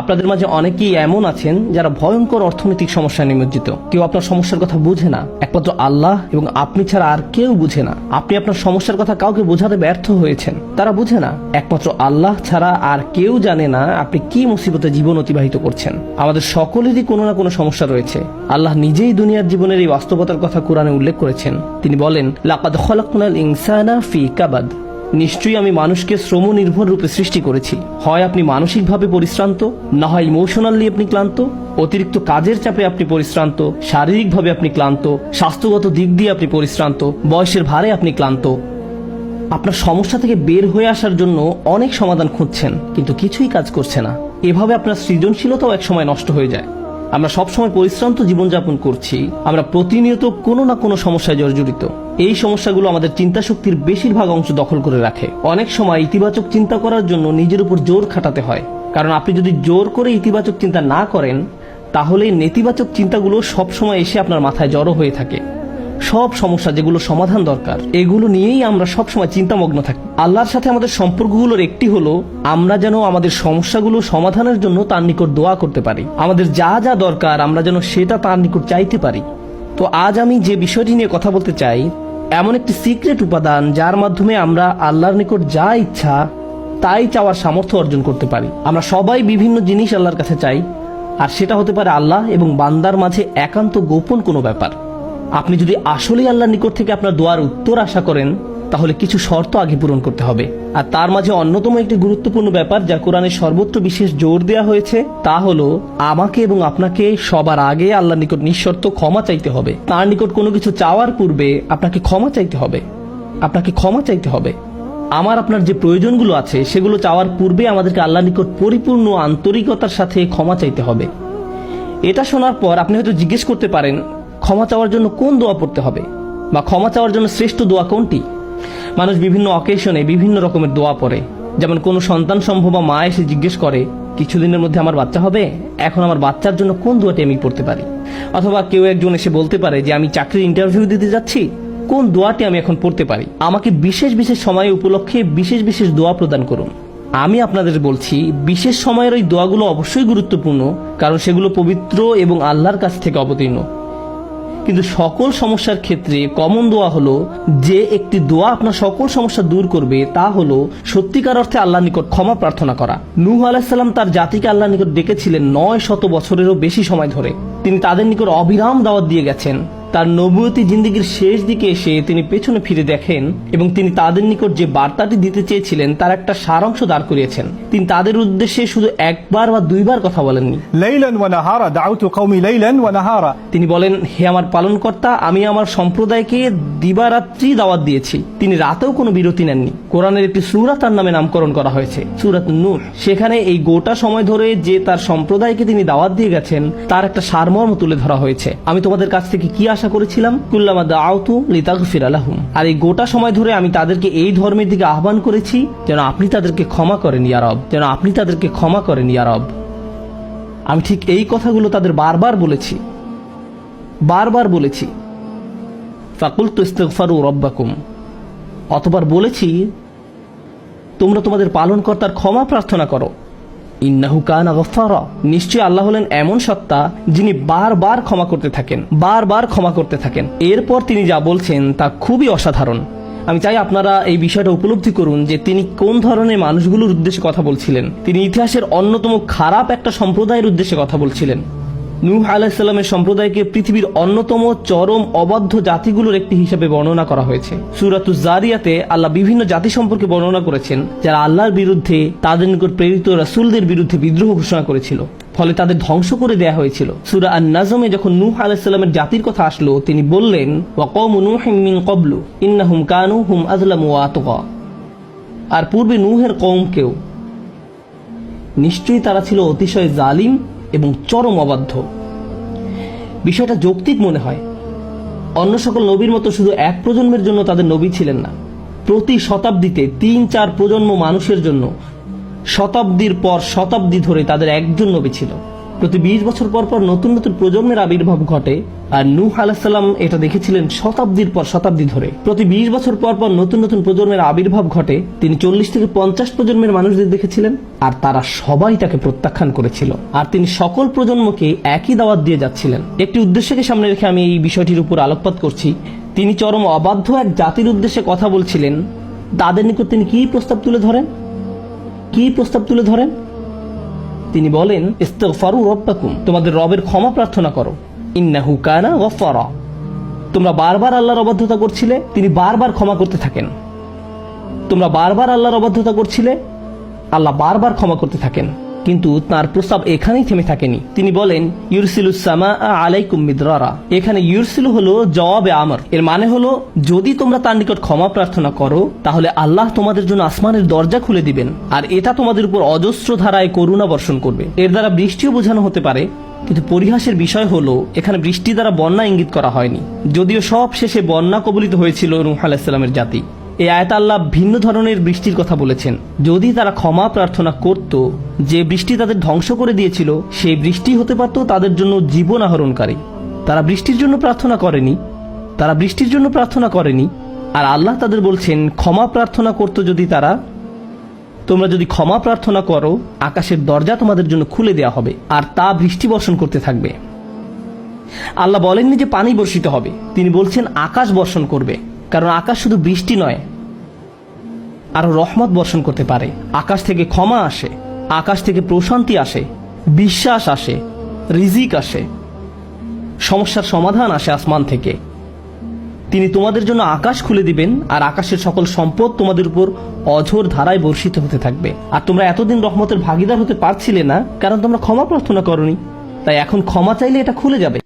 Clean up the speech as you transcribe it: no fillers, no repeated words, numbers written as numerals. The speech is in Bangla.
আপনাদের মাঝে অনেকেই এমন আছেন যারা ভয়ঙ্কর অর্থনৈতিক সমস্যায় নিমজ্জিত। কেউ আপনার সমস্যার কথা বুঝে না, একমাত্র আল্লাহ এবং আপনি ছাড়া আর কেউ বুঝে না। আপনি আপনার সমস্যার কথা কাউকে বোঝাতে ব্যর্থ হয়েছেন, তারা বুঝে না। একমাত্র আল্লাহ ছাড়া আর কেউ জানে না আপনি কি মুসিবতে জীবন অতিবাহিত করছেন। আমাদের সকলেরই কোনো না কোনো সমস্যা রয়েছে। আল্লাহ নিজেই দুনিয়ার জীবনের এই বাস্তবতার কথা কোরআনে উল্লেখ করেছেন। তিনি বলেন, লাকাদ খলাকনাল ইনসানা ফি কাবাদ, নিশ্চয়ই আমি মানুষকে শ্রম নির্ভর রূপে সৃষ্টি করেছি। হয় আপনি মানসিকভাবে পরিশ্রান্ত, না হয় ইমোশনালি আপনি ক্লান্ত। অতিরিক্ত কাজের চাপে আপনি পরিশ্রান্ত, শারীরিকভাবে আপনি ক্লান্ত, স্বাস্থ্যগত দিক দিয়ে আপনি পরিশ্রান্ত, বয়সের ভারে আপনি ক্লান্ত। আপনার সমস্যা থেকে বের হয়ে আসার জন্য অনেক সমাধান খুঁজছেন, কিন্তু কিছুই কাজ করছে না। এভাবে আপনার সৃজনশীলতাও একসময় নষ্ট হয়ে যায়। আমরা সবসময় পরিশ্রান্ত জীবনযাপন করছি, আমরা প্রতিনিয়ত কোনো না কোনো সমস্যায় জর্জরিত। এই সমস্যাগুলো আমাদের চিন্তা শক্তির বেশিরভাগ অংশ দখল করে রাখে। অনেক সময় ইতিবাচক চিন্তা করার জন্য নিজের উপর জোর খাটাতে হয়, কারণ আপনি যদি জোর করে ইতিবাচক চিন্তা না করেন, তাহলে নেতিবাচক চিন্তাগুলো সবসময় এসে আপনার মাথায় জড়ো হয়ে থাকে। সব সমস্যা যেগুলো সমাধান দরকার, এগুলো নিয়েই আমরা সবসময় চিন্তামগ্ন থাকি। আল্লাহর সাথে আমাদের সম্পর্কগুলোর একটি হলো আমরা যেন আমাদের সমস্যাগুলো সমাধানের জন্য তার নিকট দোয়া করতে পারি। আমাদের যা যা দরকার আমরা যেন সেটা তার নিকট চাইতে পারি। তো আজ আমি যে বিষয়টি নিয়ে কথা বলতে চাই, এমন একটি সিক্রেট উপাদান যার মাধ্যমে আমরা আল্লাহর নিকট যা ইচ্ছা তাই চাওয়ার সামর্থ্য অর্জন করতে পারি। আমরা সবাই বিভিন্ন জিনিস আল্লাহর কাছে চাই, আর সেটা হতে পারে আল্লাহ এবং বান্দার মাঝে একান্ত গোপন কোনো ব্যাপার। আপনি যদি আসলেই আল্লাহর নিকট থেকে আপনার দোয়ার উত্তর আশা করেন, তাহলে কিছু শর্ত আগে পূরণ করতে হবে। আর তার মাঝে অন্যতম একটি গুরুত্বপূর্ণ ব্যাপার যা কোরআনে সর্বত্র বিশেষ জোর দেওয়া হয়েছে, তা হলো আমাকে এবং আপনাকে সবার আগে আল্লাহর নিকট নিঃশর্ত ক্ষমা চাইতে হবে। তার নিকট কোনো কিছু চাওয়ার পূর্বে আপনাকে ক্ষমা চাইতে হবে। আপনাকে ক্ষমা চাইতে হবে। আমার আপনার যে প্রয়োজনগুলো আছে সেগুলো চাওয়ার পূর্বে আমাদেরকে আল্লাহর নিকট পরিপূর্ণ আন্তরিকতার সাথে ক্ষমা চাইতে হবে। এটা শোনার পর আপনি হয়তো জিজ্ঞেস করতে পারেন, ক্ষমা চাওয়ার জন্য কোন দোয়া পড়তে হবে, বা ক্ষমা চাওয়ার জন্য শ্রেষ্ঠ দোয়া কোনটি? মানুষ বিভিন্ন অকেশনে বিভিন্ন রকমের দোয়া পড়ে। যেমন কোনো সন্তান সম্ভব মা এসে জিজ্ঞেস করে, কিছুদিনের মধ্যে আমার বাচ্চা হবে, এখন আমার বাচ্চার জন্য কোন দোয়াটি আমি পড়তে পারি? অথবা কেউ একজন এসে বলতে পারে যে আমি চাকরির ইন্টারভিউ দিতে যাচ্ছি, কোন দোয়াটি আমি এখন পড়তে পারি? আমাকে বিশেষ বিশেষ সময় উপলক্ষে বিশেষ বিশেষ দোয়া প্রদান করুন। আমি আপনাদের বলছি, বিশেষ সময়ের ওই দোয়াগুলো অবশ্যই গুরুত্বপূর্ণ, কারণ সেগুলো পবিত্র এবং আল্লাহর কাছ থেকে অবতীর্ণ। কিন্তু সকল সমস্যার ক্ষেত্রে কমন দোয়া হলো, যে একটি দোয়া আপনার সকল সমস্যা দূর করবে, তা হলো সত্যিকার অর্থে আল্লাহর নিকট ক্ষমা প্রার্থনা করা। নূহ আলাইহিস সালাম তার জাতিকে আল্লাহর নিকট ডেকেছিলেন 900 বছরেরও বেশি সময় ধরে। তিনি তাদের নিকট অবিরাম দাওয়াত দিয়ে গেছেন। তার নবুয়তি জিন্দেগির শেষ দিকে এসে তিনি পেছনে ফিরে দেখেন এবং তিনি তাদের নিকট যে বার্তাটি দিতে চেয়েছিলেন তার একটা সারাংশ দাঁড় করিয়েছেন। তিনি তাদের উদ্দেশ্যে শুধু একবার বা দুইবার কথা বলেননি। লাইলান ওয়া নাহারা দাউতু কওমি লাইলান ওয়া নাহারা, তিনি বলেন, হে আমার পালনকর্তা, আমি আমার সম্প্রদায়কে দিবারাত্রি দাওয়াত দিয়েছি। তিনি রাতেও কোনো বিরতি নেননি। কোরআনের একটি সূরা তার নামে নামকরণ করা হয়েছে, সূরাত নূহ। সেখানে এই গোটা সময় ধরে যে তার সম্প্রদায়কে তিনি দাওয়াত দিয়ে গেছেন তার একটা সারমর্ম তুলে ধরা হয়েছে। আমি তোমাদের কাছ থেকে কি আশা করেছিলাম? কুল্লামা দাআউতু লিতাগফিরা লাহুম। আর এই গোটা সময় ধরে আমি তাদেরকে এই ধর্মের দিকে আহ্বান করেছি যেন আপনি তাদেরকে ক্ষমা করেন ইয়া রব, যেন আপনি তাদেরকে ক্ষমা করেন ইয়া রব। আমি ঠিক এই কথাগুলো তাদের বারবার বলেছি। ফাকুলতু ইস্তিগফারু রাব্বাকুম, অতঃপর বলেছি তোমরা তোমাদের পালনকর্তার ক্ষমা প্রার্থনা করো। ইন্নাহু কানা গফফারা, নিশ্চয়ই আল্লাহ হলেন এমন সত্তা যিনি বারবার ক্ষমা করতে থাকেন। এরপর তিনি যা বলছেন তা খুবই অসাধারণ। আমি চাই আপনারা এই বিষয়টা উপলব্ধি করুন যে তিনি কোন ধরনের মানুষগুলোর উদ্দেশ্যে কথা বলছিলেন। তিনি ইতিহাসের অন্যতম খারাপ একটা সম্প্রদায়ের উদ্দেশ্যে কথা বলছিলেন। নূহ আলাইহিস সালামের সম্প্রদায়কে পৃথিবীর অন্যতম চরম অবাধ্য জাতিগুলোর একটি হিসেবে বর্ণনা করা হয়েছে। সূরাতুজ জারিয়াতে আল্লাহ বিভিন্ন জাতি সম্পর্কে বর্ণনা করেছেন যারা আল্লাহর বিরুদ্ধে, তাদের নিকট প্রেরিত রাসূলদের বিরুদ্ধে বিদ্রোহ ঘোষণা করেছিল, ফলে তাদের ধ্বংস করে দেয়া হয়েছিল। সূরা আন-নাজমে যখন নূহ আলাইহিস সালামের জাতির কথা আসলো, তিনি বললেন, ওয়া কওমু নূহিম মিন ক্বাবলু ইন্নাহুম কানু হুম আযলামু ওয়া আতগা, আর পূর্বে নূহের কওমকেও, নিশ্চয়ই তারা ছিল অতিশয় জালিম এবং চরম অবাধ্য। বিষয়টা যৌক্তিক মনে হয়। অন্য সকল নবীর মতো শুধু এক প্রজন্মের জন্য তাদের নবী ছিলেন না, প্রতি শতাব্দীতে 3-4 প্রজন্ম মানুষের জন্য শতাব্দীর পর শতাব্দী ধরে তাদের একজন নবী ছিল। প্রতি 20 বছর পর পর নতুন নতুন প্রজন্মের আবির্ভাব ঘটে। আর নূহ আলাইহিস সালাম এটা দেখেছিলেন শতাব্দীর পর শতাব্দী ধরে। প্রতি 20 বছর পর পর নতুন নতুন প্রজন্মের আবির্ভাব ঘটে। তিনি 40 থেকে 50 প্রজন্মের মানুষদের দেখেছিলেন, আর তারা সবাই তাকে প্রত্যাখ্যান করেছিল। আর তিনি সকল প্রজন্মকে একই দাওয়াত দিয়ে যাচ্ছিলেন। একটি উদ্দেশ্যকে সামনে রেখে আমি এই বিষয়টির উপর আলোকপাত করছি। তিনি চরম অবাধ্য এক জাতির উদ্দেশ্যে কথা বলছিলেন। তাদের নিকট তিনি কি প্রস্তাব তুলে ধরেন? তিনি বলেন, ইস্তিগফারু রাব্বাকুম, তোমাদের রবের ক্ষমা প্রার্থনা করো, ইন্নাহু কানা গফফারা। তোমরা বারবার আল্লাহর অবাধ্যতা করছিলে, তিনি বারবার ক্ষমা করতে থাকেন। তোমরা বারবার আল্লাহর অবাধ্যতা করছিলে, আল্লাহ বারবার ক্ষমা করতে থাকেন। কিন্তু তার প্রস্তাব এখানেই থেমে থাকেনি। তিনি বলেন, ইউরসিলুস সামা আলাইকুম মিদরারা। এখানে ইউরসিলু হলো জওয়াবে আমর। এর মানে হলো, যদি তোমরা তার নিকট ক্ষমা প্রার্থনা করো, তাহলে আল্লাহ তোমাদের জন্য আসমানের দরজা খুলে দিবেন, আর এটা তোমাদের উপর অজস্র ধারায় করুণা বর্ষণ করবে। এর দ্বারা বৃষ্টিও বোঝানো হতে পারে, কিন্তু পরিহাসের বিষয় হলো এখানে বৃষ্টি দ্বারা বন্যা ইঙ্গিত করা হয়নি, যদিও সব শেষে বন্যা কবলিত হয়েছিল নূহ আলাইহিস সালামের জাতি। এই আয়াতে আল্লাহ ভিন্ন ধরনের বৃষ্টির কথা বলেছেন। যদি তারা ক্ষমা প্রার্থনা করত, যে বৃষ্টি তাদের ধ্বংস করে দিয়েছিল সেই বৃষ্টি হতে পারত তাদের জন্য জীবন আহরণকারী। তারা বৃষ্টির জন্য প্রার্থনা করেনি, আর আল্লাহ তাদের বলছেন ক্ষমা প্রার্থনা করত যদি তারা, তোমরা যদি ক্ষমা প্রার্থনা করো, আকাশের দরজা তোমাদের জন্য খুলে দেওয়া হবে, আর তা বৃষ্টি বর্ষণ করতে থাকবে। আল্লাহ বলেননি যে পানি বর্ষিত হবে, তিনি বলছেন আকাশ বর্ষণ করবে, কারণ আকাশ শুধু বৃষ্টি নয়, আরো রহমত বর্ষণ করতে পারে। আকাশ থেকে ক্ষমা আসে, আকাশ থেকে প্রশান্তি আসে, বিশ্বাস আসে, রিজিক আসে, সমস্যার সমাধান আসে আসমান থেকে। তিনি তোমাদের জন্য আকাশ খুলে দিবেন, আর আকাশের সকল সম্পদ তোমাদের উপর অঝোর ধারায় বর্ষিত হতে থাকবে। আর তোমরা এতদিন রহমতের ভাগিদার হতে পারছিলে না, কারণ তোমরা ক্ষমা প্রার্থনা করনি। তাই এখন ক্ষমা চাইলে এটা খুলে যাবে।